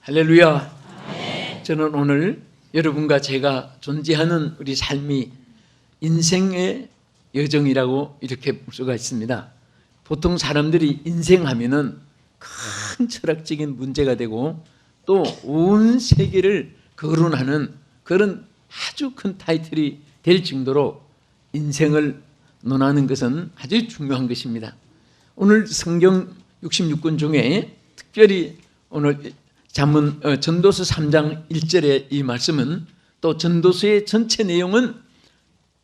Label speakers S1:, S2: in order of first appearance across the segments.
S1: 할렐루야. 저는 오늘 여러분과 제가 존재하는 우리 삶이 인생의 여정이라고 이렇게 볼 수가 있습니다. 보통 사람들이 인생하면은 큰 철학적인 문제가 되고 또 온 세계를 거론하는 그런 아주 큰 타이틀이 될 정도로 인생을 논하는 것은 아주 중요한 것입니다. 오늘 성경 66권 중에 특별히 오늘 전도서 3장 1절의 이 말씀은 또 전도서의 전체 내용은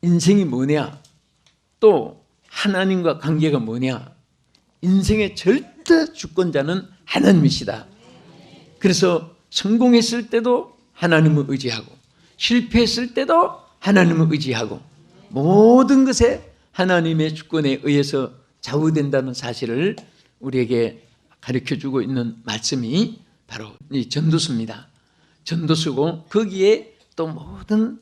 S1: 인생이 뭐냐, 또 하나님과 관계가 뭐냐, 인생의 절대 주권자는 하나님이시다. 그래서 성공했을 때도 하나님을 의지하고 실패했을 때도 하나님을 의지하고 모든 것에 하나님의 주권에 의해서 좌우된다는 사실을 우리에게 가르쳐주고 있는 말씀이 바로 이 전도서입니다. 전도서고 거기에 또 모든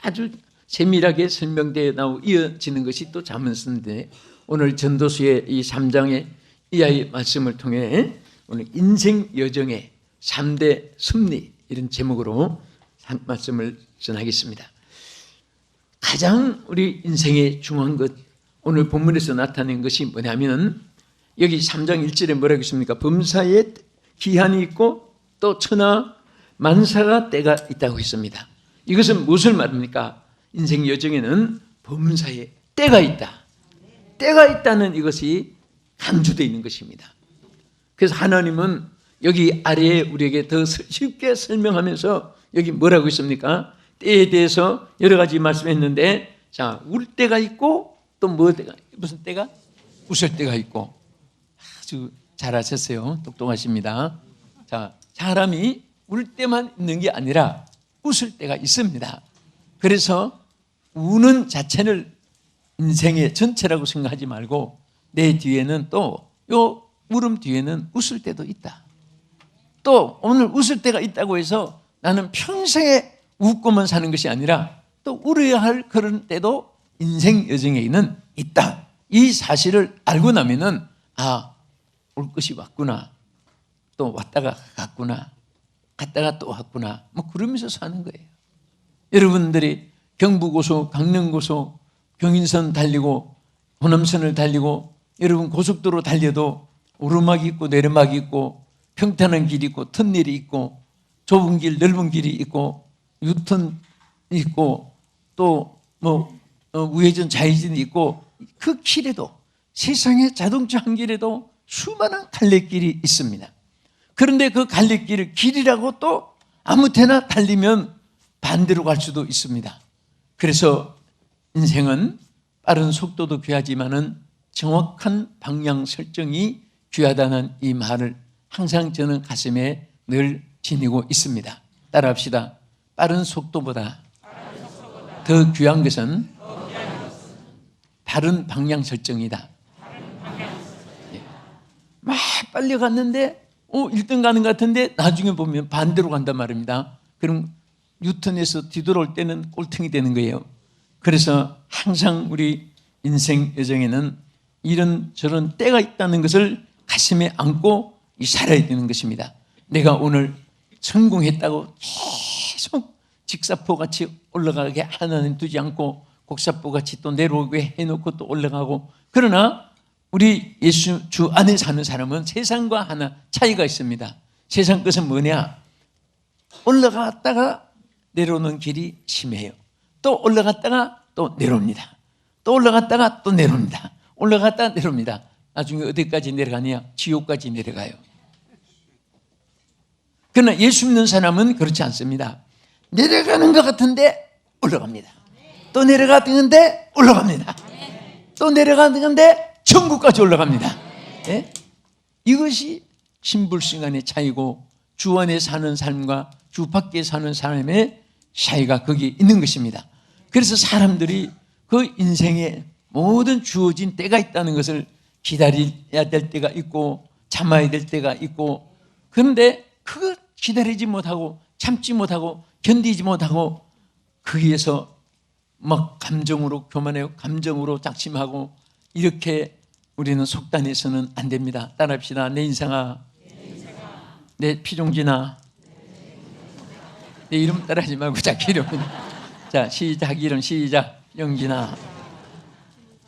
S1: 아주 세밀하게 설명되어 나오고 이어지는 것이 또 잠언서인데 오늘 전도서의 이 3장의 이하의 말씀을 통해 오늘 인생 여정의 3대 섭리 이런 제목으로 말씀을 전하겠습니다. 가장 우리 인생의 중요한 것 오늘 본문에서 나타낸 것이 뭐냐면 여기 3장 1절에 뭐라고 있습니까? 범사에 기한이 있고 또 천하 만사가 때가 있다고 했습니다. 이것은 무엇을 말합니까? 인생 여정에는 범사에 때가 있다. 때가 있다는 이것이 강조되어 있는 것입니다. 그래서 하나님은 여기 아래에 우리에게 더 쉽게 설명하면서 여기 뭐라고 있습니까? 때에 대해서 여러 가지 말씀했는데 자, 울 때가 있고 또 무슨 때가? 웃을 때가 있고 아주 잘하셨어요. 똑똑하십니다. 자, 사람이 울 때만 있는 게 아니라 웃을 때가 있습니다. 그래서 우는 자체를 인생의 전체라고 생각하지 말고 내 뒤에는 또 요 울음 뒤에는 웃을 때도 있다. 또 오늘 웃을 때가 있다고 해서 나는 평생에 웃고만 사는 것이 아니라 또 울어야 할 그런 때도 인생 여정에는 있다. 이 사실을 알고 나면은 올 것이 왔구나. 또 왔다가 갔구나. 갔다가 또 왔구나. 뭐 그러면서 사는 거예요. 여러분들이 경부고속, 강릉고속, 경인선 달리고 호남선을 달리고 여러분 고속도로 달려도 오르막이 있고 내리막이 있고 평탄한 길이 있고 터널이 있고 좁은 길, 넓은 길이 있고 유턴이 있고 또 우회전, 좌회전이 있고 그 길에도 세상에 자동차 한 길에도 수많은 갈래길이 있습니다. 그런데 그 갈래길을 길이라고 또 아무 데나 달리면 반대로 갈 수도 있습니다. 그래서 인생은 빠른 속도도 귀하지만은 정확한 방향 설정이 귀하다는 이 말을 항상 저는 가슴에 늘 지니고 있습니다. 따라합시다. 빠른 속도보다 더 귀한 것은 바른 방향 설정이다. 막 빨리 갔는데 1등 가는 것 같은데 나중에 보면 반대로 간단 말입니다. 그럼 유턴해서 뒤돌아올 때는 꼴등이 되는 거예요. 그래서 항상 우리 인생 여정에는 이런 저런 때가 있다는 것을 가슴에 안고 살아야 되는 것입니다. 내가 오늘 성공했다고 계속 직사포같이 올라가게 하나는 두지 않고 곡사포같이 또 내려오게 해놓고 또 올라가고 그러나 우리 예수 주 안에 사는 사람은 세상과 하나 차이가 있습니다. 세상 것은 뭐냐? 올라갔다가 내려오는 길이 심해요. 또 올라갔다가 또 내려옵니다. 또 올라갔다가 또 내려옵니다. 올라갔다가 내려옵니다. 나중에 어디까지 내려가냐? 지옥까지 내려가요. 그러나 예수 믿는 사람은 그렇지 않습니다. 내려가는 것 같은데 올라갑니다. 또 내려가는데 올라갑니다. 또 내려가는데 천국까지 올라갑니다. 네? 이것이 신불신간의 차이고 주 안에 사는 삶과 주 밖에 사는 삶의 차이가 거기 있는 것입니다. 그래서 사람들이 그 인생에 모든 주어진 때가 있다는 것을 기다려야 될 때가 있고 참아야 될 때가 있고 그런데 그걸 기다리지 못하고 참지 못하고 견디지 못하고 거기에서 막 감정으로 교만하고 감정으로 작심하고 이렇게 우리는 속단해서는 안 됩니다. 따라합시다. 내 인생아 내 피종진아. 내 이름 따라하지 말고 자기 이름. 자, 시작. 이름 시작. 영진아.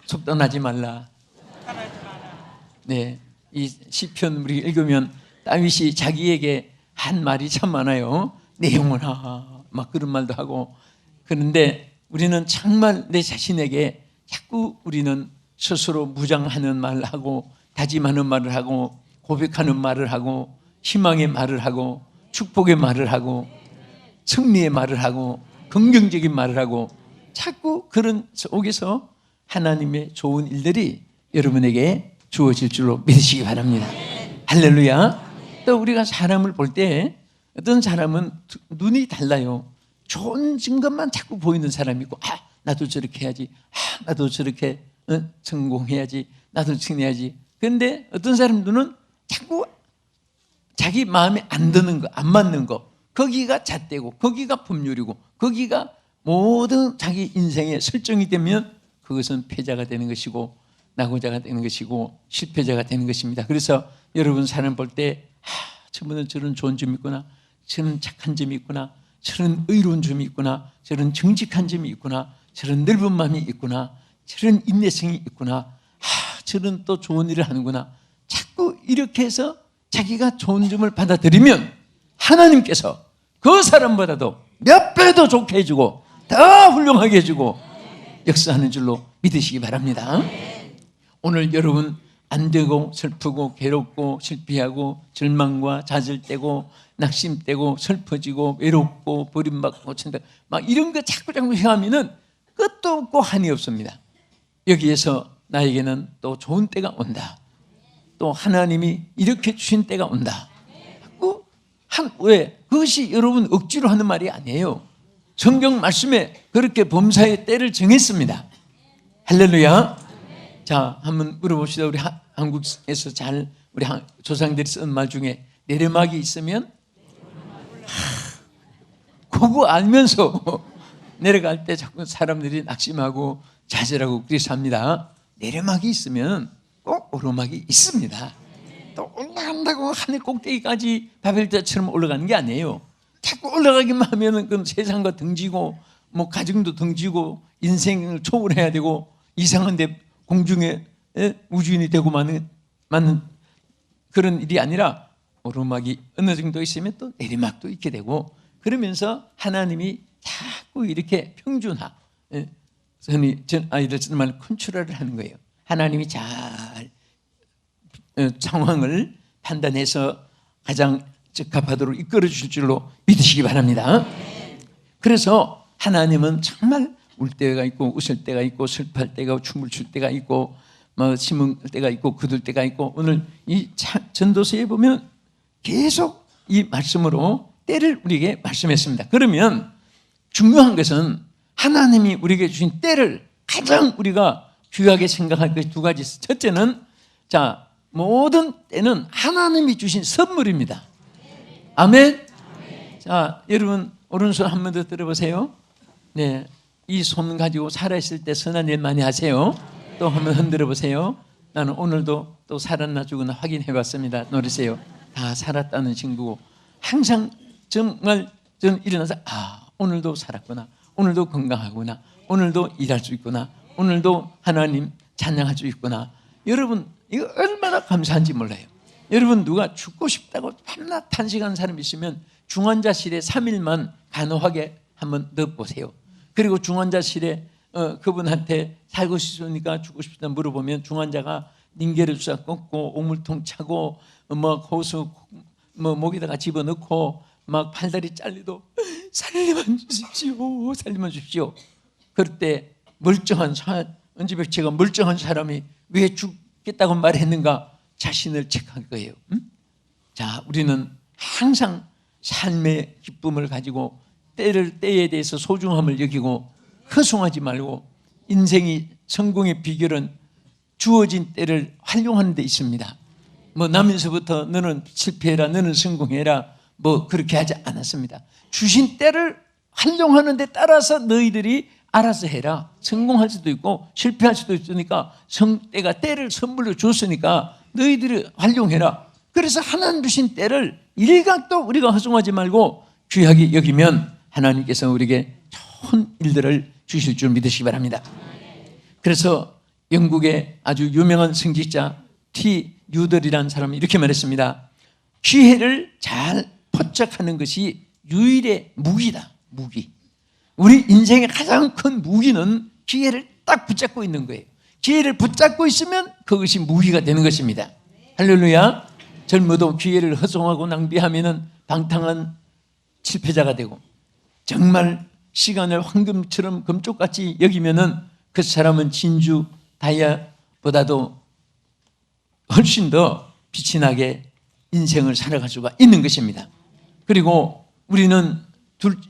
S1: 속 떠나지 말라. 네, 이 시편 우리 읽으면 다윗이 자기에게 한 말이 참 많아요. 내 영혼아, 막 그런 말도 하고. 그런데 우리는 정말 내 자신에게 자꾸 우리는 스스로 무장하는 말을 하고, 다짐하는 말을 하고, 고백하는 말을 하고, 희망의 말을 하고, 축복의 말을 하고, 승리의 말을 하고, 긍정적인 말을 하고, 자꾸 그런 속에서 하나님의 좋은 일들이 여러분에게 주어질 줄로 믿으시기 바랍니다. 할렐루야. 또 우리가 사람을 볼 때 어떤 사람은 눈이 달라요. 좋은 것만 자꾸 보이는 사람이 있고, 나도 저렇게 해야지, 나도 저렇게 성공해야지, 나도 승리해야지. 그런데 어떤 사람 눈은 자꾸 자기 마음에 안 드는 거, 안 맞는 거, 거기가 잣대고, 거기가 법률이고, 거기가 모든 자기 인생의 설정이 되면 그것은 패자가 되는 것이고, 낙오자가 되는 것이고, 실패자가 되는 것입니다. 그래서 여러분 사람 볼 때 저분은 저런 좋은 점이 있구나, 저런 착한 점이 있구나, 저런 의로운 점이 있구나, 저런 정직한 점이 있구나, 저런 넓은 마음이 있구나, 저런 인내성이 있구나, 저런 또 좋은 일을 하는구나. 자꾸 이렇게 해서 자기가 좋은 점을 받아들이면 하나님께서 그 사람보다도 몇 배 더 좋게 해주고 더 훌륭하게 해주고 역사하는 줄로 믿으시기 바랍니다. 오늘 여러분 안 되고 슬프고 괴롭고 실패하고 절망과 좌절되고 낙심되고 슬퍼지고 외롭고 버림받고 막 이런 거 자꾸 생각하면은 끝도 없고 한이 없습니다. 여기에서 나에게는 또 좋은 때가 온다. 또 하나님이 이렇게 주신 때가 온다. 왜? 그것이 여러분 억지로 하는 말이 아니에요. 성경 말씀에 그렇게 범사의 때를 정했습니다. 할렐루야. 자, 한번 물어봅시다. 우리 한국에서 잘 우리 조상들이 쓴 말 중에 내리막이 있으면 그거 알면서 내려갈 때 자꾸 사람들이 낙심하고 좌절하고 그래서 합니다. 내리막이 있으면 꼭 오르막이 있습니다. 또 올라간다고 하늘 꼭대기까지 바벨탑처럼 올라가는 게 아니에요. 자꾸 올라가기만 하면은 그 세상과 등지고 뭐 가정도 등지고 인생을 초월해야 되고 이상한데 공중에 우주인이 되고 마는 그런 일이 아니라 오르막이 어느 정도 있으면 또 내리막도 있게 되고 그러면서 하나님이 자꾸 이렇게 평준화, 전 아이들 쓰는 말 컨트롤을 하는 거예요. 하나님이 잘 상황을 판단해서 가장 적합하도록 이끌어 주실 줄로 믿으시기 바랍니다. 그래서 하나님은 정말 울 때가 있고 웃을 때가 있고 슬퍼할 때가 있고 춤을 출 때가 있고 뭐 심을 때가 있고 거둘 때가 있고 오늘 이 전도서에 보면 계속 이 말씀으로 때를 우리에게 말씀했습니다. 그러면 중요한 것은 하나님이 우리에게 주신 때를 가장 우리가 귀하게 생각할 것이 두 가지. 첫째는 자 모든 때는 하나님이 주신 선물입니다. 아멘. 자 여러분 오른손 한 번 더 들어보세요. 네, 이 손 가지고 살아있을 때 선한 일 많이 하세요. 또 한번 흔들어 보세요. 나는 오늘도 또 살았나 죽었나 확인해 봤습니다. 노리세요. 다 살았다는 친구고 항상 정말 저는 일어나서 오늘도 살았구나, 오늘도 건강하구나, 오늘도 일할 수 있구나, 오늘도 하나님 찬양할 수 있구나. 여러분 이거 얼마나 감사한지 몰라요. 여러분 누가 죽고 싶다고 밤낮 탄식하는 사람이 있으면 중환자실에 3일만 간호하게 한번 넣어보세요. 그리고 중환자실에 그분한테 살고 싶으니까 죽고 싶다 물어보면 중환자가 닌게를 주사 꽂고 오물통 차고 뭐 호수 뭐 목에다가 집어넣고 막 팔다리 잘리도 살리만 주십시오, 살리만 주십시오. 그럴 때 멀쩡한 은지백체가 멀쩡한 사람이 왜 죽겠다고 말했는가 자신을 체크할 거예요. 자, 우리는 항상 삶의 기쁨을 가지고 때에 대해서 소중함을 여기고 허송하지 말고 인생이 성공의 비결은 주어진 때를 활용하는 데 있습니다. 뭐 나면서부터 너는 실패해라, 너는 성공해라 뭐 그렇게 하지 않았습니다. 주신 때를 활용하는 데 따라서 너희들이 알아서 해라. 성공할 수도 있고 실패할 수도 있으니까 때가 때를 선물로 줬으니까 너희들이 활용해라. 그래서 하나님 주신 때를 일각도 우리가 허송하지 말고 귀하게 여기면 하나님께서 우리에게 좋은 일들을 주실 줄 믿으시기 바랍니다. 그래서 영국의 아주 유명한 성직자 T. 뉴덜이라는 사람이 이렇게 말했습니다. 기회를 잘 포착하는 것이 유일의 무기다. 무기. 우리 인생의 가장 큰 무기는 기회를 딱 붙잡고 있는 거예요. 기회를 붙잡고 있으면 그것이 무기가 되는 것입니다. 할렐루야. 젊어도 기회를 허송하고 낭비하면 방탕한 실패자가 되고, 정말 시간을 황금처럼 금쪽같이 여기면은 그 사람은 진주 다이아보다도 훨씬 더 빛이 나게 인생을 살아갈 수가 있는 것입니다. 그리고 우리는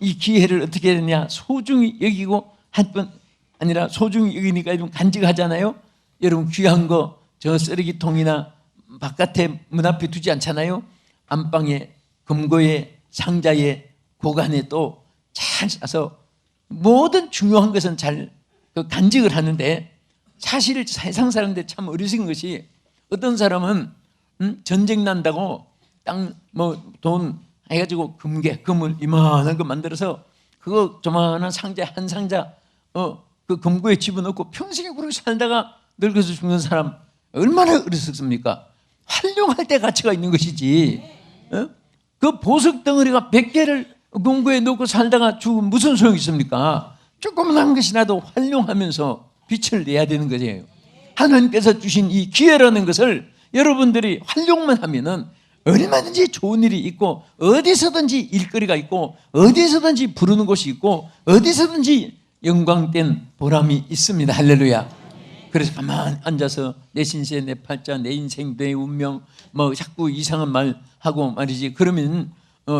S1: 이 기회를 어떻게 해야 되냐, 소중히 여기고 할 뿐 아니라 소중히 여기니까 좀 간직하잖아요. 여러분 귀한 거 저 쓰레기통이나 바깥에 문 앞에 두지 않잖아요. 안방에 금고에 상자에 고간에 또 잘 싸서 모든 중요한 것은 잘 간직을 하는데, 사실 세상 사람들 참 어리석은 것이, 어떤 사람은 전쟁 난다고 땅 뭐 돈 해가지고 금을 이만한 거 만들어서 그거 조만한 상자 한 상자 그 금고에 집어넣고 평생에 그렇게 살다가 늙어서 죽는 사람 얼마나 어리석습니까? 활용할 때 가치가 있는 것이지. 그 보석 덩어리가 100개를 금고에 넣고 살다가 죽으면 무슨 소용이 있습니까? 조그만한 것이라도 활용하면서 빛을 내야 되는 거예요. 하나님께서 주신 이 기회라는 것을 여러분들이 활용만 하면은 얼마든지 좋은 일이 있고, 어디서든지 일거리가 있고, 어디서든지 부르는 곳이 있고, 어디서든지 영광된 보람이 있습니다. 할렐루야. 그래서 가만히 앉아서 내 신세, 내 팔자, 내 인생, 내 운명 뭐 자꾸 이상한 말 하고 말이지, 그러면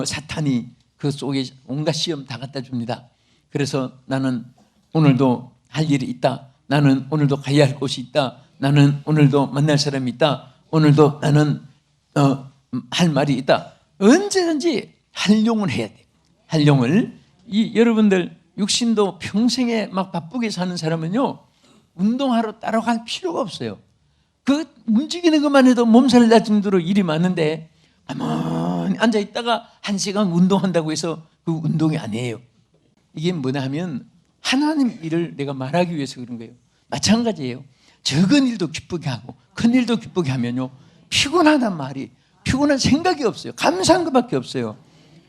S1: 사탄이 그 속에 온갖 시험 다 갖다 줍니다. 그래서 나는 오늘도 할 일이 있다. 나는 오늘도 가야 할 곳이 있다. 나는 오늘도 만날 사람이 있다. 오늘도 나는 할 말이 있다. 언제든지 활용을 해야 돼. 활용을. 여러분들 육신도 평생에 막 바쁘게 사는 사람은요, 운동하러 따라갈 필요가 없어요. 그 움직이는 것만 해도 몸살 날 정도로 일이 많은데, 가만히 앉아 있다가 1시간 운동한다고 해서 그 운동이 아니에요. 이게 뭐냐 하면 하나님 일을 내가 말하기 위해서 그런 거예요. 마찬가지예요. 적은 일도 기쁘게 하고 큰 일도 기쁘게 하면요, 피곤하단 말이, 피곤한 생각이 없어요. 감사한 것밖에 없어요.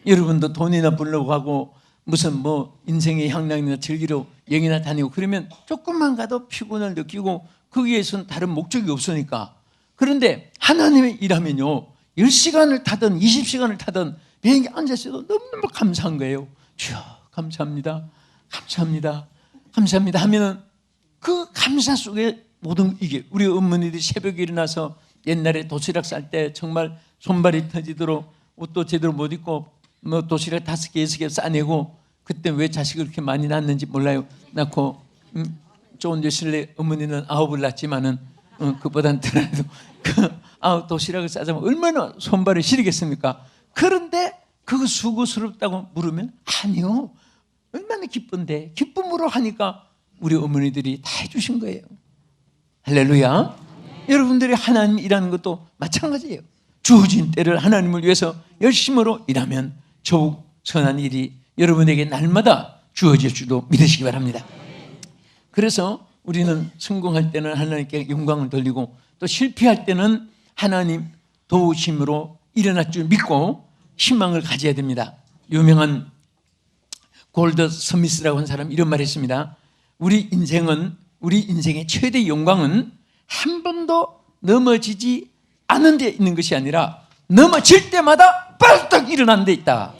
S1: 여러분도 돈이나 벌려고 하고 무슨 뭐 인생의 향락이나 즐기러 여행이나 다니고 그러면 조금만 가도 피곤을 느끼고 거기에선 다른 목적이 없으니까. 그런데 하나님의 일하면요, 10시간을 타든 20시간을 타든 비행기 앉아있어도 너무너무 감사한 거예요. 주여 감사합니다, 감사합니다, 감사합니다 하면은 그 감사 속에 모든 이게, 우리 어머니들이 새벽에 일어나서 옛날에 도시락 쌀 때 정말 손발이 터지도록 옷도 제대로 못 입고 뭐 도시락 5개, 6개 싸내고, 그때 왜 자식을 그렇게 많이 낳는지 몰라요. 낳고 좋은 여실내 어머니는 9을 낳지만은 그보다는 덜해도 도시락을 싸자면 얼마나 손발이 시리겠습니까? 그런데 그거 수고스럽다고 물으면 아니요, 얼마나 기쁜데, 기쁨으로 하니까 우리 어머니들이 다 해주신 거예요. 할렐루야. 여러분들이 하나님 일하는 것도 마찬가지예요. 주어진 때를 하나님을 위해서 열심으로 일하면 더욱 선한 일이 여러분에게 날마다 주어질 줄도 믿으시기 바랍니다. 그래서 우리는 성공할 때는 하나님께 영광을 돌리고, 또 실패할 때는 하나님 도우심으로 일어날 줄 믿고 희망을 가져야 됩니다. 유명한 골드 스미스라고 하는 사람이 이런 말을 했습니다. 우리 인생의 최대 영광은 한 번도 넘어지지 않은 데 있는 것이 아니라 넘어질 때마다 빨딱 일어나는 데 있다.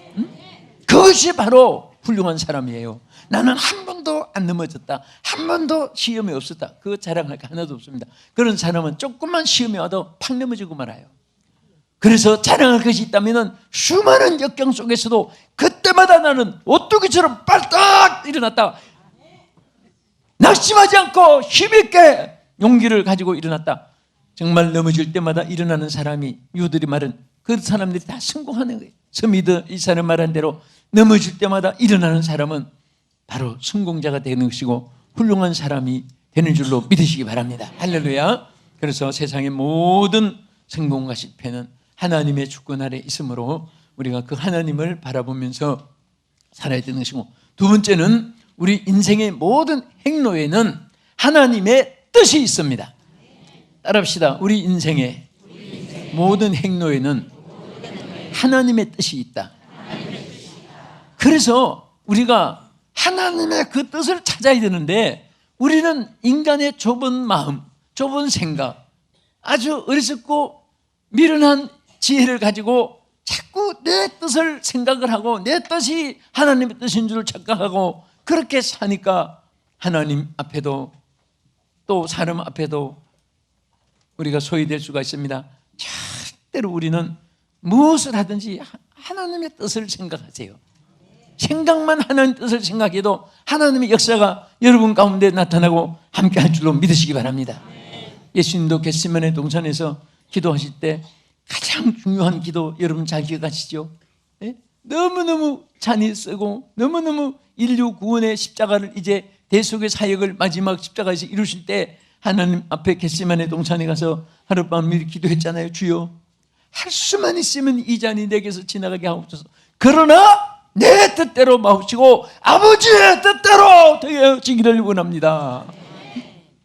S1: 그것이 바로 훌륭한 사람이에요. 나는 한 번도 안 넘어졌다, 한 번도 시험이 없었다, 그거 자랑할 게 하나도 없습니다. 그런 사람은 조금만 시험이 와도 팍 넘어지고 말아요. 그래서 자랑할 것이 있다면 수많은 역경 속에서도 그때마다 나는 오뚜기처럼 빨딱 일어났다, 낙심하지 않고 힘있게 용기를 가지고 일어났다. 정말 넘어질 때마다 일어나는 사람이, 유들이 말은 그 사람들이 다 성공하는 거예요. 스미드 이 사람 말한 대로 넘어질 때마다 일어나는 사람은 바로 성공자가 되는 것이고 훌륭한 사람이 되는 줄로 믿으시기 바랍니다. 할렐루야. 그래서 세상의 모든 성공과 실패는 하나님의 주권 아래 있으므로 우리가 그 하나님을 바라보면서 살아야 되는 것이고, 두 번째는 우리 인생의 모든 행로에는 하나님의 뜻이 있습니다. 따라합시다. 우리 인생의 모든 행로에는 하나님의 뜻이 있다. 그래서 우리가 하나님의 그 뜻을 찾아야 되는데, 우리는 인간의 좁은 마음, 좁은 생각, 아주 어리석고 미련한 지혜를 가지고 자꾸 내 뜻을 생각을 하고 내 뜻이 하나님의 뜻인 줄 착각하고 그렇게 사니까 하나님 앞에도 또 사람 앞에도 우리가 소외될 수가 있습니다. 절대로 우리는 무엇을 하든지 하나님의 뜻을 생각하세요. 생각만 하나님 뜻을 생각해도 하나님의 역사가 여러분 가운데 나타나고 함께 할 줄로 믿으시기 바랍니다. 예수님도 겟세마네 동산에서 기도하실 때 가장 중요한 기도 여러분 잘 기억하시죠? 네? 너무너무 잔이 쓰고 너무너무 인류 구원의 십자가를 이제 대속의 사역을 마지막 십자가에서 이루실 때 하나님 앞에 겟세마네 동산에 가서 하룻밤 미리 기도했잖아요. 주여, 할 수만 있으면 이 잔이 내게서 지나가게 하옵소서. 그러나 내 뜻대로 마옵시고 아버지의 뜻대로 되어지기를 원합니다.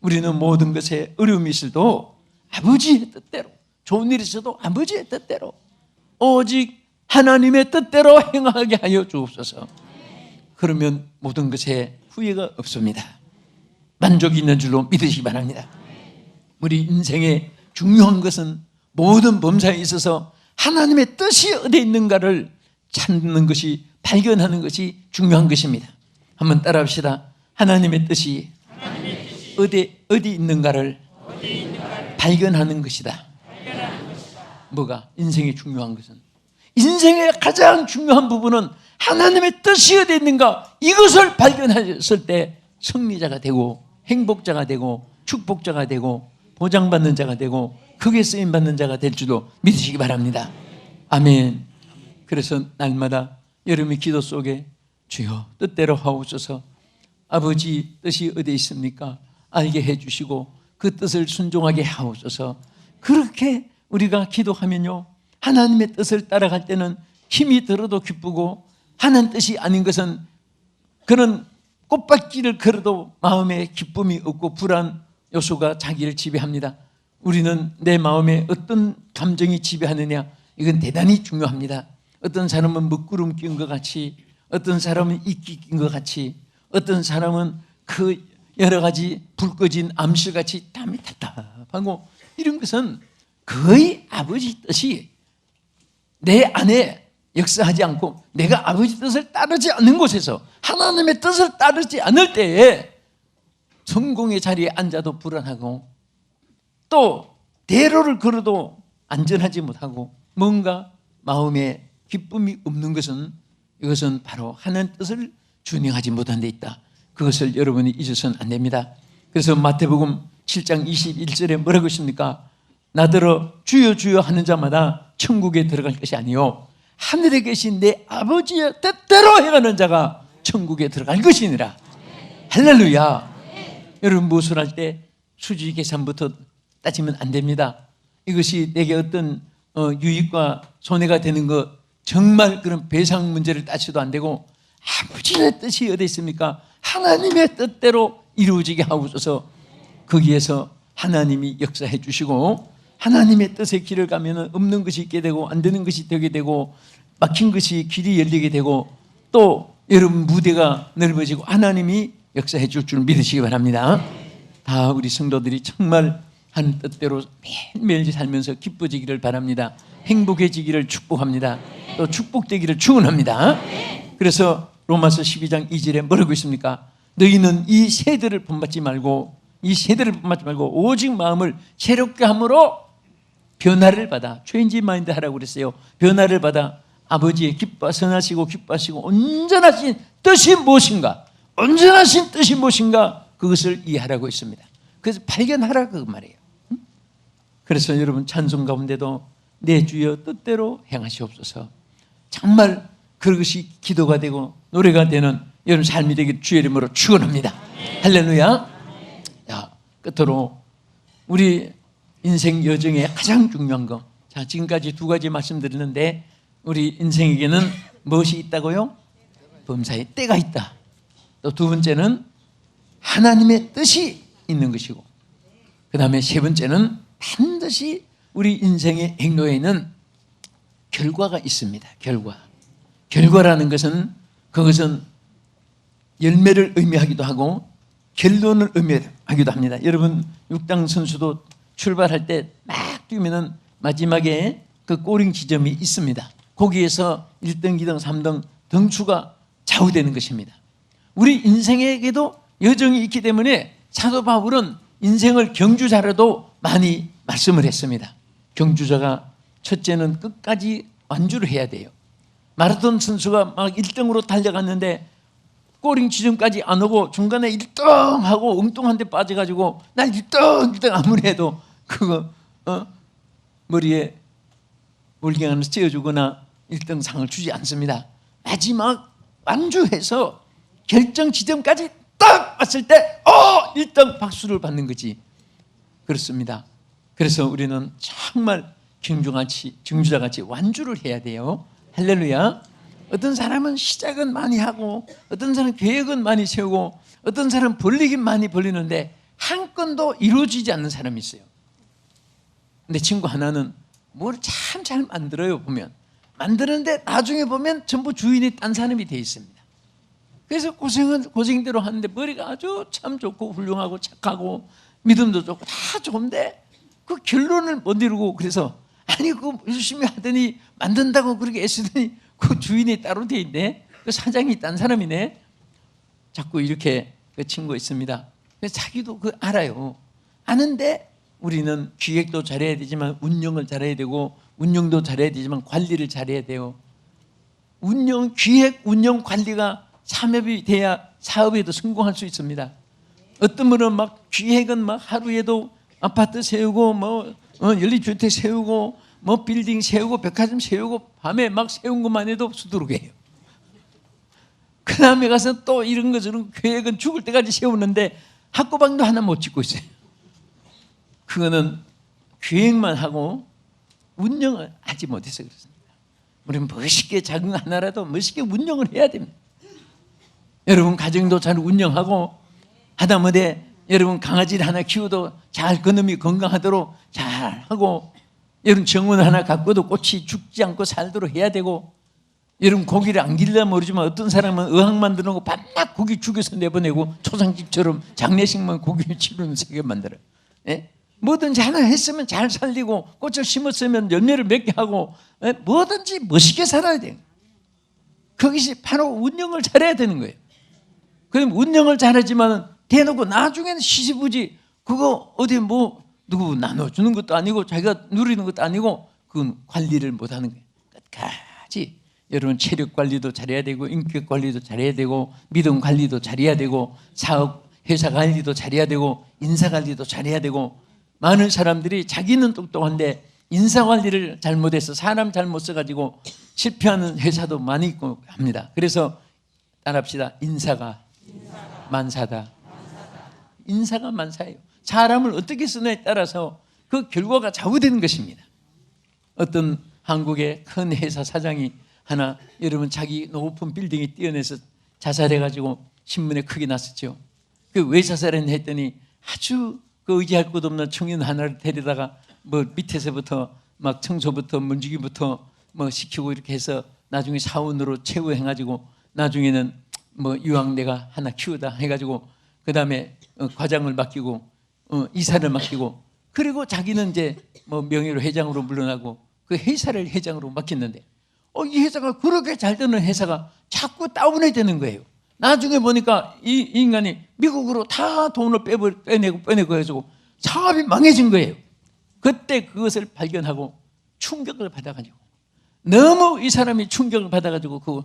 S1: 우리는 모든 것에 어려움이 있어도 아버지의 뜻대로, 좋은 일이 있어도 아버지의 뜻대로, 오직 하나님의 뜻대로 행하게 하여 주옵소서. 그러면 모든 것에 후회가 없습니다. 만족이 있는 줄로 믿으시기 바랍니다. 우리 인생의 중요한 것은 모든 범사에 있어서 하나님의 뜻이 어디에 있는가를 찾는 것이, 발견하는 것이 중요한 것입니다. 한번 따라합시다. 하나님의 뜻이 어디 있는가를 발견하는 것이다. 뭐가? 인생의 중요한 것은, 인생의 가장 중요한 부분은 하나님의 뜻이 어디 있는가, 이것을 발견했을 때 승리자가 되고 행복자가 되고 축복자가 되고 보장받는 자가 되고 크게 쓰임받는 자가 될 줄로 믿으시기 바랍니다. 아멘. 그래서 날마다 여러분의 기도 속에 주여 뜻대로 하옵소서, 아버지 뜻이 어디에 있습니까? 알게 해주시고 그 뜻을 순종하게 하옵소서. 그렇게 우리가 기도하면요, 하나님의 뜻을 따라갈 때는 힘이 들어도 기쁘고, 하나님 뜻이 아닌 것은 그런 꽃밭길을 걸어도 마음에 기쁨이 없고 불안 요소가 자기를 지배합니다. 우리는 내 마음에 어떤 감정이 지배하느냐, 이건 대단히 중요합니다. 어떤 사람은 먹구름 낀 것 같이, 어떤 사람은 이끼 낀 것 같이, 어떤 사람은 그 여러 가지 불 꺼진 암실같이 땀이 답답하고, 이런 것은 거의 아버지 뜻이 내 안에 역사하지 않고 내가 아버지 뜻을 따르지 않는 곳에서, 하나님의 뜻을 따르지 않을 때에 성공의 자리에 앉아도 불안하고 또 대로를 걸어도 안전하지 못하고 뭔가 마음에 기쁨이 없는 것은, 이것은 바로 하나님 뜻을 준행하지 못한 데 있다. 그것을 여러분이 잊어서는 안 됩니다. 그래서 마태복음 7장 21절에 뭐라고 했습니까? 나더러 주여 주여 하는 자마다 천국에 들어갈 것이 아니요 하늘에 계신 내 아버지의 뜻대로 행하는 자가 천국에 들어갈 것이니라. 할렐루야. 여러분 무엇을 할 때 수지 계산부터 따지면 안 됩니다. 이것이 내게 어떤 유익과 손해가 되는 것, 정말 그런 배상 문제를 따져도 안 되고, 아버지의 뜻이 어디 있습니까? 하나님의 뜻대로 이루어지게 하옵소서. 거기에서 하나님이 역사해 주시고, 하나님의 뜻의 길을 가면 없는 것이 있게 되고 안 되는 것이 되게 되고 막힌 것이 길이 열리게 되고 또 여러분 무대가 넓어지고 하나님이 역사해 줄 줄 믿으시기 바랍니다. 다 우리 성도들이 정말 하는 뜻대로 매일매일 살면서 기뻐지기를 바랍니다. 행복해지기를 축복합니다. 또 축복되기를 축원합니다. 그래서 로마서 12장 2절에 뭐라고 있습니까? 너희는 이 세대를 본받지 말고, 이 세대를 본받지 말고 오직 마음을 새롭게 함으로 변화를 받아, 체인지 마인드 하라고 그랬어요. 변화를 받아 아버지의 선하시고 기뻐하시고 온전하신 뜻이 무엇인가, 온전하신 뜻이 무엇인가, 그것을 이해하라고 했습니다. 그래서 발견하라 그 말이에요. 그래서 여러분 찬송 가운데도 내 주여 뜻대로 행하시옵소서, 정말 그것이 기도가 되고 노래가 되는 여러분 삶이 되길 주의 이름으로 축원합니다. 할렐루야. 자, 끝으로 우리 인생 여정에 가장 중요한 거, 자, 지금까지 두 가지 말씀드렸는데 우리 인생에게는 무엇이 있다고요? 범사에 때가 있다. 또 두 번째는 하나님의 뜻이 있는 것이고, 그 다음에 세 번째는 반드시 우리 인생의 행로에는 결과가 있습니다. 결과라는 것은 그것은 열매를 의미하기도 하고 결론을 의미하기도 합니다. 여러분 육당 선수도 출발할 때 막 뛰면은 마지막에 그 꼬링 지점이 있습니다. 거기에서 1등, 2등, 3등 등수가 좌우되는 것입니다. 우리 인생에게도 여정이 있기 때문에 사도 바울은 인생을 경주자라도 많이 말씀을 했습니다. 경주자가 첫째는 끝까지 완주를 해야 돼요. 마라톤 선수가 막 1등으로 달려갔는데 꼬링 지점까지 안 오고 중간에 1등하고 엉뚱한 데 빠져가지고 난 1등 아무리 해도 그거 머리에 몰갱이를 씌워주거나 1등 상을 주지 않습니다. 마지막 완주해서 결정 지점까지 딱 왔을 때 1등 박수를 받는 거지. 그렇습니다. 그래서 우리는 정말 경주자같이 완주를 해야 돼요. 할렐루야. 어떤 사람은 시작은 많이 하고 어떤 사람은 계획은 많이 세우고 어떤 사람은 벌리긴 많이 벌리는데 한 건도 이루어지지 않는 사람이 있어요. 근데 친구 하나는 뭘 참 잘 만들어요. 보면 만드는데 나중에 보면 전부 주인이 딴 사람이 돼 있습니다. 그래서 고생은 고생대로 하는데 머리가 아주 참 좋고 훌륭하고 착하고 믿음도 좋고 다 좋은데 그 결론을 못 이루고, 그래서 아니 그거 열심히 하더니 만든다고 그렇게 애쓰더니 그 주인이 따로 돼 있네, 그 사장이 딴 사람이네. 자꾸 이렇게 그 친구가 있습니다. 그래서 자기도 그 알아요. 아는데 우리는 기획도 잘해야 되지만 운영을 잘해야 되고, 운영도 잘해야 되지만 관리를 잘해야 돼요. 기획, 운영, 관리가 삼협이 돼야 사업에도 성공할 수 있습니다. 어떤 분은 막 기획은 막 하루에도 아파트 세우고 연립주택 세우고 빌딩 세우고 백화점 세우고 밤에 막 세운 것만 해도 수두룩해요. 그 다음에 가서 또 이런 거 저런 계획은 죽을 때까지 세우는데 학구방도 하나 못 짓고 있어요. 그거는 계획만 하고 운영을 하지 못해서 그렇습니다. 우리는 멋있게 작은 하나라도 멋있게 운영을 해야 됩니다. 여러분 가정도 잘 운영하고 하다못해 여러분 강아지를 하나 키워도 잘 그놈이 건강하도록 잘 하고, 여러분 정원 하나 갖고도 꽃이 죽지 않고 살도록 해야 되고, 여러분 고기를 안 길라 모르지만 어떤 사람은 의학 만드는 거 밤낮 고기 죽여서 내보내고 초상집처럼 장례식만 고기 치료는 세게 만들어요. 예? 뭐든지 하나 했으면 잘 살리고 꽃을 심었으면 열매를 맺게 하고, 예? 뭐든지 멋있게 살아야 돼요. 그것이 바로 운영을 잘해야 되는 거예요. 그럼 운영을 잘하지만 대놓고 나중에는 시시부지 그거 어디 누구 나눠주는 것도 아니고 자기가 누리는 것도 아니고 그건 관리를 못하는 거예요. 끝까지 여러분 체력 관리도 잘해야 되고 인격 관리도 잘해야 되고 믿음 관리도 잘해야 되고 사업 회사 관리도 잘해야 되고 인사 관리도 잘해야 되고, 많은 사람들이 자기는 똑똑한데 인사 관리를 잘못해서 사람 잘못 써가지고 실패하는 회사도 많이 있고 합니다. 그래서 따라합시다. 인사가 만사다. 인사가 만사예요. 사람을 어떻게 쓰느냐에 따라서 그 결과가 좌우되는 것입니다. 어떤 한국의 큰 회사 사장이 하나, 여러분 자기 높은 빌딩에 뛰어내서 자살해가지고 신문에 크게 났었죠. 그 왜 자살했냐 했더니 아주 그 의지할 것 없는 청년 하나를 데려다가 밑에서부터 막 청소부터 문지기부터 시키고 이렇게 해서 나중에 사원으로 채용해가지고 나중에는 유학내가 하나 키우다 해가지고 그 다음에 과장을 맡기고 이사를 맡기고, 그리고 자기는 이제 명예로 회장으로 물러나고 그 회사를 회장으로 맡겼는데 이 회사가 그렇게 잘 되는 회사가 자꾸 다운이 되는 거예요. 나중에 보니까 이 인간이 미국으로 다 돈을 빼내고 해가지고 사업이 망해진 거예요. 그때 그것을 발견하고 충격을 받아가지고, 너무 이 사람이 충격을 받아가지고 그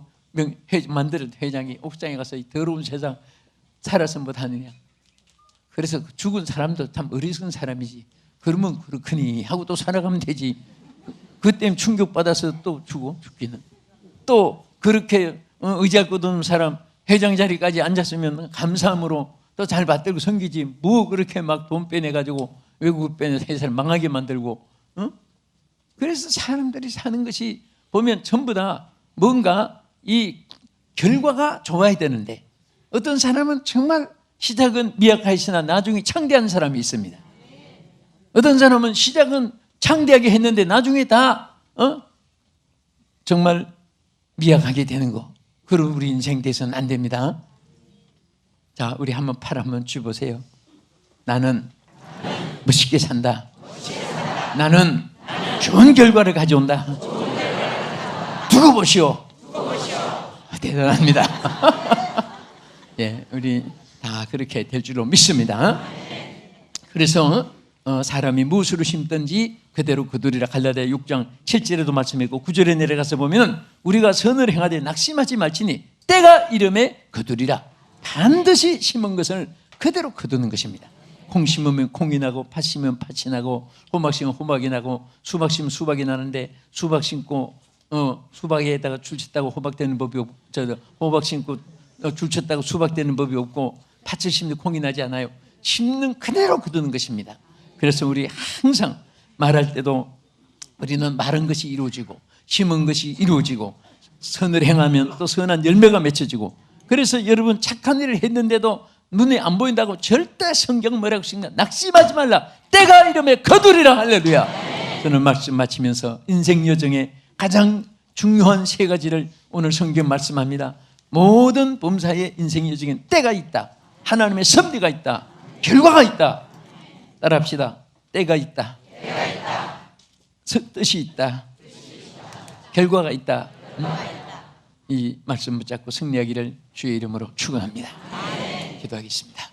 S1: 만드는 회장이 옥상에 가서 이 더러운 세상 살아서 못하느냐. 그래서 죽은 사람도 참 어리석은 사람이지. 그러면 그렇거니 하고 또 살아가면 되지. 그때 충격받아서 또 죽기는. 또 그렇게 의지할 것 없는 사람 회장 자리까지 앉았으면 감사함으로 또 잘 받들고 섬기지. 그렇게 막 돈 빼내가지고 외국을 빼내서 회사를 망하게 만들고 그래서 사람들이 사는 것이 보면 전부 다 뭔가 이 결과가 좋아야 되는데, 어떤 사람은 정말 시작은 미약하시나 나중에 창대한 사람이 있습니다. 어떤 사람은 시작은 창대하게 했는데 나중에 다 정말 미약하게 되는 거. 그럼 우리 인생 돼서는 안 됩니다. 자, 우리 한번 팔 한번 쥐보세요. 나는 멋있게 산다. 나는 좋은 결과를 가져온다. 두고 보시오. 대단합니다. 예, 우리 다 그렇게 될 줄로 믿습니다. 그래서 사람이 무엇으로 심든지 그대로 거두리라. 갈라디아 6장 7절에도 말씀했고 9절에 내려가서 보면 우리가 선을 행하되 낙심하지 말지니 때가 이름에 거두리라. 반드시 심은 것을 그대로 거두는 것입니다. 콩 심으면 콩이 나고 팥 심으면 팥이 나고 호박 심으면 호박이 나고 수박 심으면 수박이 나는데, 수박 심고 수박에다가 줄 쳤다고 호박 되는 법이 없고, 호박 심고 줄 쳤다고 수박 되는 법이 없고, 팥을 심는 콩이 나지 않아요. 심는 그대로 거두는 것입니다. 그래서 우리 항상 말할 때도 우리는 말한 것이 이루어지고 심은 것이 이루어지고 선을 행하면 또 선한 열매가 맺혀지고, 그래서 여러분 착한 일을 했는데도 눈에 안 보인다고 절대 성경 뭐라고 쓴가? 낙심하지 말라. 때가 이름에 거두리라. 할렐루야. 저는 말씀 마치면서 인생 여정의 가장 중요한 세 가지를 오늘 성경 말씀합니다. 모든 범사의 인생 여정엔 때가 있다. 하나님의 섭리가 있다. 결과가 있다. 따라합시다. 때가 있다. 뜻이 있다. 결과가 있다. 이 말씀 붙잡고 승리하기를 주의 이름으로 축원합니다. 기도하겠습니다.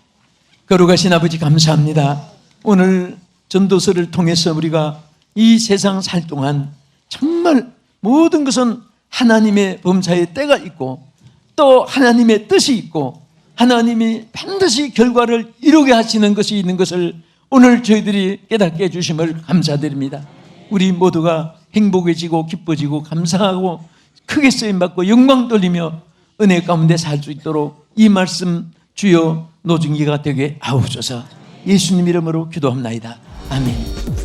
S1: 거룩하신 아버지 감사합니다. 오늘 전도서를 통해서 우리가 이 세상 살 동안 정말 모든 것은 하나님의 범사에 때가 있고 또 하나님의 뜻이 있고 하나님이 반드시 결과를 이루게 하시는 것이 있는 것을 오늘 저희들이 깨닫게 해주심을 감사드립니다. 우리 모두가 행복해지고 기뻐지고 감사하고 크게 쓰임받고 영광 돌리며 은혜 가운데 살 수 있도록 이 말씀 주여 노중기가 되게 하옵소서. 예수님 이름으로 기도합나이다. 아멘.